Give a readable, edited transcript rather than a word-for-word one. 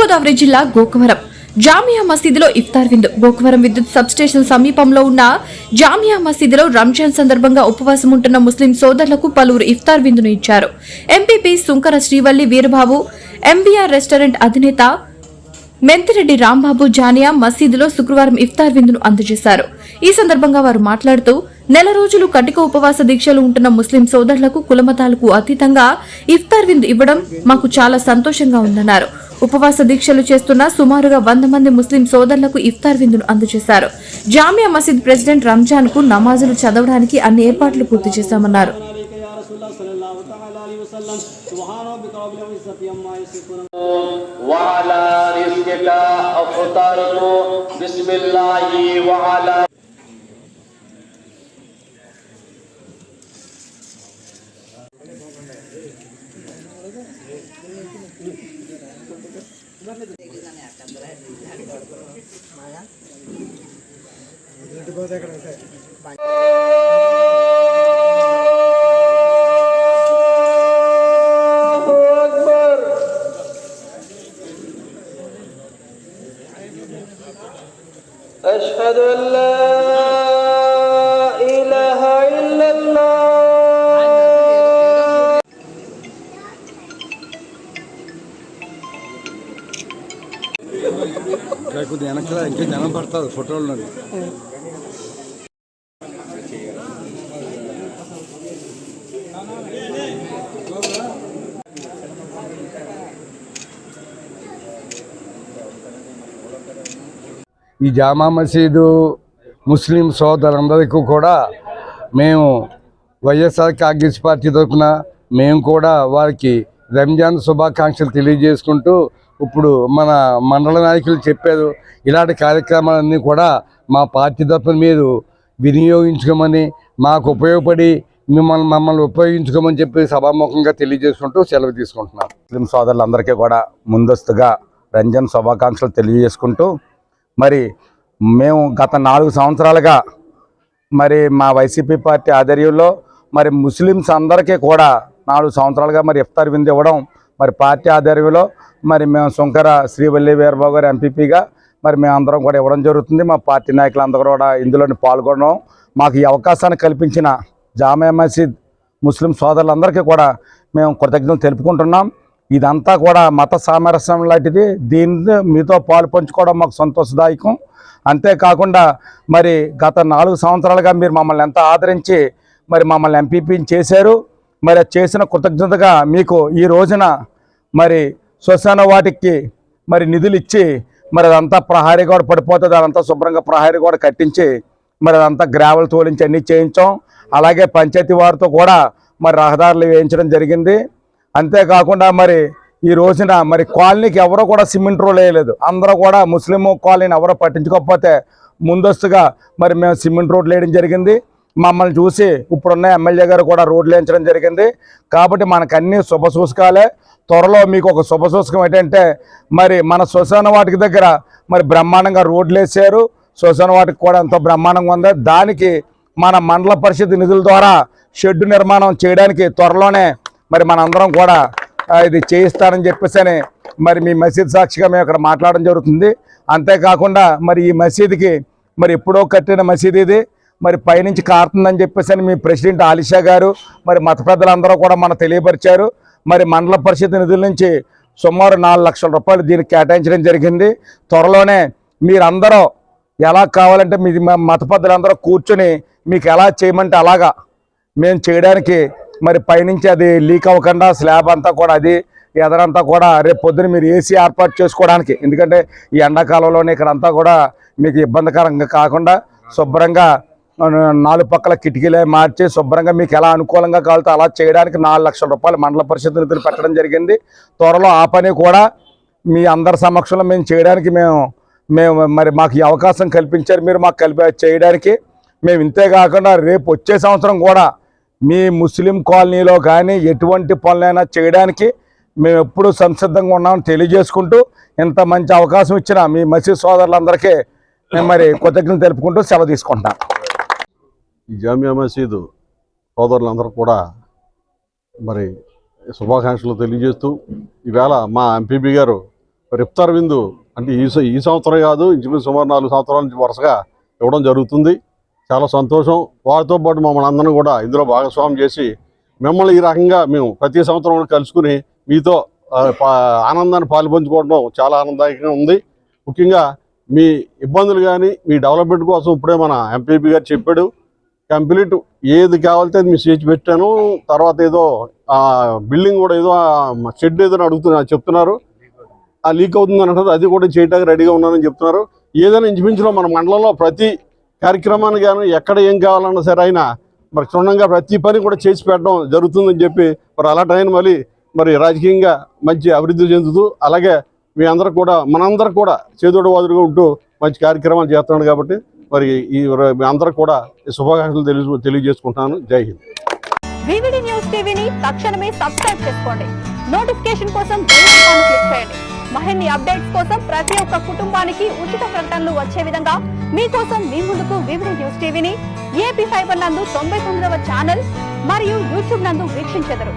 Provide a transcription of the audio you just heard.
తూర్పుగోదావరి జిల్లా గోకవరం జామియా మసీదులో ఇఫ్తార్ విందు. గోకవరం విద్యుత్ సబ్స్టేషన్ సమీపంలో ఉన్న జామియా మసీదులో రంజాన్ సందర్భంగా ఉపవాసం ఉంటున్న ముస్లిం సోదరులకు పలువురు ఇఫ్తార్ విందును ఇచ్చారు. MPP Sunkara Srivalli Veerababu, MVR restaurant అధినేత మెంతిరెడ్డి రాంబాబు జామియా మసీదులో శుక్రవారం ఇఫ్తార్ విందును అందజేశారు. ఈ సందర్భంగా వారు మాట్లాడుతూ, నెల రోజులు కటిక ఉపవాస దీక్షలు ఉంటున్న ముస్లిం సోదరులకు కులమతాలకు అతీతంగా ఇఫ్తార్ విందు ఇవ్వడం మాకు చాలా సంతోషంగా ఉందన్నారు. ఉపవాస దీక్షలు చేస్తున్న సుమారుగా 100 మంది ముస్లిం సోదరులకు ఇఫ్తార్ విందును అందజేశారు. జామియా మసీద్ ప్రెసిడెంట్ రంజాన్ కు నమాజులు చదవడానికి అన్ని ఏర్పాట్లు పూర్తి చేశామన్నారు. أشهد أن لا إله إلا الله. కొద్దిగా వెనకాల ఇంకా జనం పడుతుంది ఫోటోలు. ఈ జామా మసీదు ముస్లిం సోదరులందరికీ కూడా మేము వైఎస్ఆర్ కాంగ్రెస్ పార్టీ తరఫున మేము కూడా వారికి రంజాన్ శుభాకాంక్షలు తెలియజేసుకుంటూ, ఇప్పుడు మన మండల నాయకులు చెప్పారు, ఇలాంటి కార్యక్రమాలన్నీ కూడా మా పార్టీ తరఫున మీరు వినియోగించుకోమని, మాకు ఉపయోగపడి మమ్మల్ని ఉపయోగించుకోమని చెప్పి సభాముఖంగా తెలియజేసుకుంటూ సెలవు తీసుకుంటున్నాం. ముస్లిం సోదరులందరికీ కూడా ముందస్తుగా రంజాన్ శుభాకాంక్షలు తెలియజేసుకుంటూ, మరి మేము గత 4 సంవత్సరాలుగా మరి మా వైసీపీ పార్టీ ఆధ్వర్యంలో మరి ముస్లిమ్స్ అందరికీ కూడా 4 సంవత్సరాలుగా మరి ఇఫ్తార్ విందు ఇవ్వడం, మరి పార్టీ ఆధ్వర్యంలో మరి మేము సుంకర శ్రీవల్లి వీరబాబు గారు ఎంపీపీగా మరి మేమందరం కూడా ఇవ్వడం జరుగుతుంది. మా పార్టీ నాయకులందరూ కూడా ఇందులోని పాల్గొనడం, మాకు ఈ అవకాశాన్ని కల్పించిన జామియా మసీద్ ముస్లిం సోదరులందరికీ కూడా మేము కృతజ్ఞతలు తెలుపుకుంటున్నాం. ఇదంతా కూడా మత సామరస్యం లాంటిది. దీన్ని మీతో పాలు పంచుకోవడం మాకు సంతోషదాయకం. అంతేకాకుండా మరి గత 4 సంవత్సరాలుగా మీరు మమ్మల్ని ఎంత ఆదరించి మరి మమ్మల్ని ఎంపీపీని చేశారు. మరి చేసిన కృతజ్ఞతగా మీకు ఈ రోజున మరి శ్మశాన వాటికి మరి నిధులు ఇచ్చి మరి అదంతా ప్రహారీ గోడ పడిపోతుంది, అదంతా శుభ్రంగా ప్రహారీ గోడ కట్టించి మరి అదంతా గ్రావెల్ తోలించి అన్నీ చేయించాం. అలాగే పంచాయతీ వారితో కూడా మరి రహదారులు వేయించడం జరిగింది. అంతేకాకుండా మరి ఈ రోజున మరి కాలనీకి ఎవరో కూడా సిమెంట్ రోడ్ వేయలేదు. అందరూ కూడా ముస్లిం కాలనీని ఎవరో పట్టించుకోకపోతే ముందస్తుగా మరి మేము సిమెంట్ రోడ్లు వేయడం జరిగింది. మమ్మల్ని చూసి ఇప్పుడున్న ఎమ్మెల్యే గారు కూడా రోడ్లు వేయించడం జరిగింది. కాబట్టి మనకు అన్ని శుభసూచకాలే. త్వరలో మీకు ఒక శుభసూచకం ఏంటంటే మరి మన శ్మశాన వాటికి దగ్గర మరి బ్రహ్మాండంగా రోడ్లు వేసారు. శ్మశాన వాటికి కూడా ఎంతో బ్రహ్మాండంగా ఉంది. దానికి మన మండల పరిషత్ నిధుల ద్వారా షెడ్డు నిర్మాణం చేయడానికి త్వరలోనే మరి మనందరం కూడా ఇది చేయిస్తారని చెప్పేసి మరి మీ మసీద్ సాక్షిగా మేము ఇక్కడ మాట్లాడడం జరుగుతుంది. అంతేకాకుండా మరి ఈ మసీదుకి మరి ఎప్పుడో కట్టిన మసీదు ఇది, మరి పైనుంచి కారుతుందని చెప్పేసి మీ ప్రెసిడెంట్ ఆలిషా గారు మరి మత పెద్దలందరూ కూడా మనకు తెలియపరిచారు. మరి మండల పరిషత్ నిధుల నుంచి సుమారు 4 లక్షల రూపాయలు దీనికి కేటాయించడం జరిగింది. త్వరలోనే మీరందరూ ఎలా కావాలంటే మీ మత పెద్దలందరూ కూర్చొని మీకు ఎలా చేయమంటే అలాగా మేము చేయడానికి మరి పైనుంచి అది లీక్ అవ్వకుండా స్లాబ్ అంతా కూడా అది ఎదరంతా కూడా రేపు పొద్దున మీరు ఏసీ ఏర్పాటు చేసుకోవడానికి, ఎందుకంటే ఈ ఎండాకాలంలోనే ఇక్కడంతా కూడా మీకు ఇబ్బందికరంగా కాకుండా శుభ్రంగా 4 పక్కల కిటికీలే మార్చి శుభ్రంగా మీకు ఎలా అనుకూలంగా కావాలో అలా చేయడానికి 4 లక్షల రూపాయలు మండల పరిషత్ నిధులు పెట్టడం జరిగింది. త్వరలో ఆ పని కూడా మీ అందరి సమక్షంలో మేము చేయడానికి మేము మరి మాకు ఈ అవకాశం కల్పించారు. మీరు మాకు చేయడానికి మేము ఇంతే కాకుండా రేపు వచ్చే సంవత్సరం కూడా మీ ముస్లిం కాలనీలో కానీ ఎటువంటి పనులైనా చేయడానికి మేము ఎప్పుడూ సంసిద్ధంగా ఉన్నామని తెలియజేసుకుంటూ, ఇంత మంచి అవకాశం ఇచ్చిన మీ మసీద్ సోదరులందరికీ మేము మరి కృతజ్ఞతలు తెలుపుకుంటూ సెలవు తీసుకుంటాం. ఈ జామియా మసీదు సోదరులందరూ కూడా మరి శుభాకాంక్షలు తెలియజేస్తూ, ఈవేళ మా ఎంపీపీ గారు ఇఫ్తార్ విందు అంటే ఈ సంవత్సరం కాదు, ఇంచుమించు సుమారు 4 సంవత్సరాల నుంచి వరుసగా ఇవ్వడం జరుగుతుంది. చాలా సంతోషం. వారితో పాటు మమ్మల్ని అందరం కూడా ఇందులో భాగస్వామ్యం చేసి మిమ్మల్ని ఈ రకంగా మేము ప్రతి సంవత్సరం కలుసుకుని మీతో ఆనందాన్ని పాలుపంచుకోవడం చాలా ఆనందదాయకంగా ఉంది. ముఖ్యంగా మీ ఇబ్బందులు కానీ మీ డెవలప్మెంట్ కోసం ఇప్పుడే మన ఎంపీపీ గారు చెప్పాడు. కంప్లీట్ ఏది కావాలితే అది మీ చేసి పెట్టాను. తర్వాత ఏదో బిల్డింగ్ కూడా ఏదో షెడ్ ఏదో చెప్తున్నారు, ఆ లీక్ అవుతుందని అంటారు, అది కూడా చేయడానికి రెడీగా ఉన్నానని చెప్తున్నారు. ఏదైనా ఇంచుమించులో మన మండలంలో ప్రతి కార్యక్రమాన్ని కానీ ఎక్కడ ఏం కావాలన్నా సరే ఆయన మరి క్షుణ్ణంగా ప్రతి పని కూడా చేసి పెట్టడం జరుగుతుందని చెప్పి మరి అలాంటి మరి రాజకీయంగా మంచి అభివృద్ధి చెందుతూ అలాగే మీ అందరూ కూడా మనందరూ కూడా చేదోడు వాదుడుగా ఉంటూ మంచి కార్యక్రమాలు చేస్తున్నాడు. కాబట్టి మరి మీ అందరూ కూడా శుభాకాంక్షలు తెలియజేసుకుంటున్నాను. జై హింద్. వివిడి న్యూస్ టీవీని తక్షణమే సబ్స్క్రైబ్ చేసుకోండి. నోటిఫికేషన్ కోసం బెల్ ఐకాన్ క్లిక్ చేయండి. మరిన్ని అప్డేట్స్ కోసం ప్రతి ఒక్క కుటుంబానికి ఉచిత ప్రకటనలు వచ్చే విధంగా మీకోసం మీ ముందుకు వివిడి న్యూస్ టీవీని ఏపీ ఫైబర్ నందు 99వ ఛానల్ మరియు యూట్యూబ్ నందు వీక్షించెదరు.